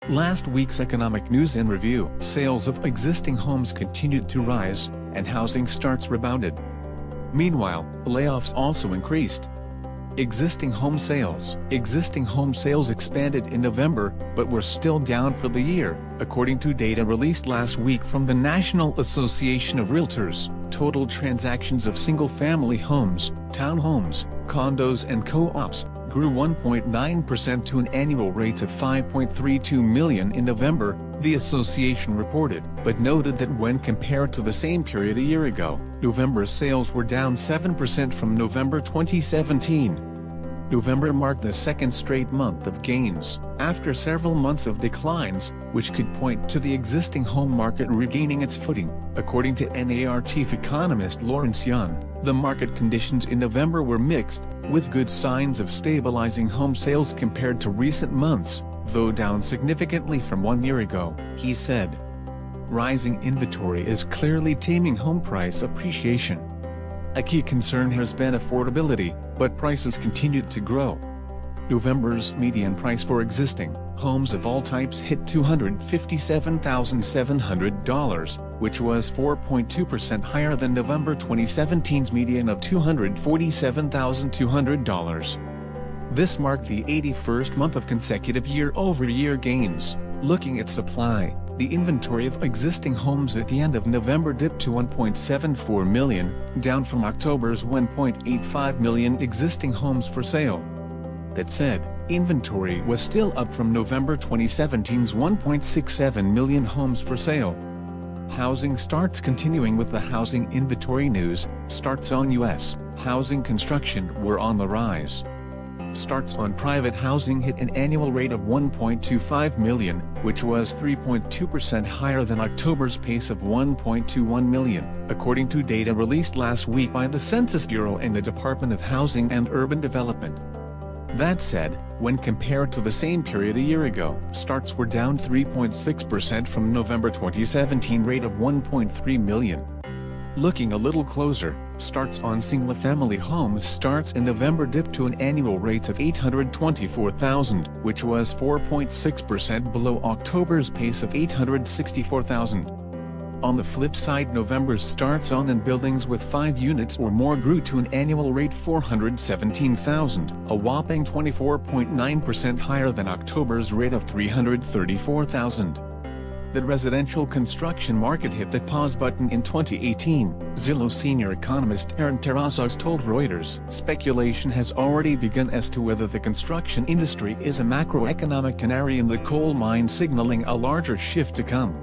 Last week's economic news and review. Sales of existing homes continued to rise, and housing starts rebounded. Meanwhile, layoffs also increased. Existing home sales expanded in November, but were still down for the year, according to data released last week from the National Association of Realtors. Total transactions of single-family homes, townhomes, condos and co-ops grew 1.9% to an annual rate of 5.32 million in November, the association reported, but noted that when compared to the same period a year ago, November's sales were down 7% from November 2017. November marked the second straight month of gains, after several months of declines, which could point to the existing home market regaining its footing. According to NAR chief economist Lawrence Yun, the market conditions in November were mixed, with good signs of stabilizing home sales compared to recent months, though down significantly from 1 year ago, he said. Rising inventory is clearly taming home price appreciation. A key concern has been affordability, but prices continued to grow. November's median price for existing homes of all types hit $257,700, which was 4.2% higher than November 2017's median of $247,200. This marked the 81st month of consecutive year-over-year gains. Looking at supply, the inventory of existing homes at the end of November dipped to 1.74 million, down from October's 1.85 million existing homes for sale. That said, inventory was still up from November 2017's 1.67 million homes for sale. Housing starts. Continuing with the housing inventory news, starts on U.S. housing construction were on the rise. Starts on private housing hit an annual rate of 1.25 million, which was 3.2% higher than October's pace of 1.21 million, according to data released last week by the Census Bureau and the Department of Housing and Urban Development. That said, when compared to the same period a year ago, starts were down 3.6% from November 2017 rate of 1.3 million. Looking a little closer, starts on single-family homes starts in November dipped to an annual rate of 824,000, which was 4.6% below October's pace of 864,000. On the flip side, November's starts on in buildings with 5 units or more grew to an annual rate 417,000, a whopping 24.9% higher than October's rate of 334,000. The residential construction market hit the pause button in 2018, Zillow senior economist Aaron Terrazas told Reuters. Speculation has already begun as to whether the construction industry is a macroeconomic canary in the coal mine, signaling a larger shift to come.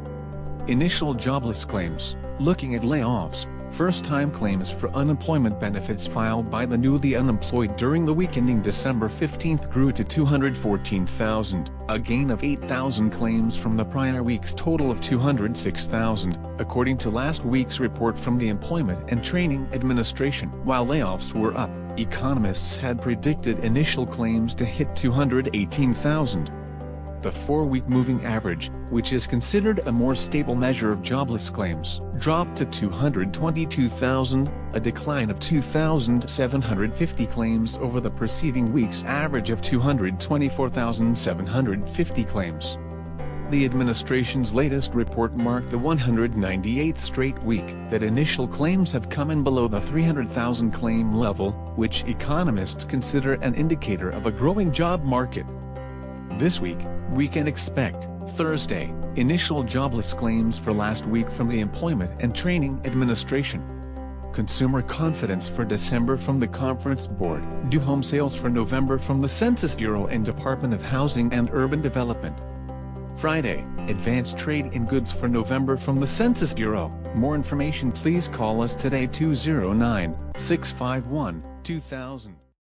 Initial jobless claims. Looking at layoffs, first-time claims for unemployment benefits filed by the newly unemployed during the week ending December 15 grew to 214,000, a gain of 8,000 claims from the prior week's total of 206,000, according to last week's report from the Employment and Training Administration. While layoffs were up, economists had predicted initial claims to hit 218,000. The 4-week moving average, which is considered a more stable measure of jobless claims, dropped to 222,000, a decline of 2,750 claims over the preceding week's average of 224,750 claims. The administration's latest report marked the 198th straight week that initial claims have come in below the 300,000 claim level, which economists consider an indicator of a growing job market. This week, we can expect, Thursday, initial jobless claims for last week from the Employment and Training Administration. Consumer confidence for December from the Conference Board. New home sales for November from the Census Bureau and Department of Housing and Urban Development. Friday, advanced trade in goods for November from the Census Bureau. More information, please call us today 209-651-2000.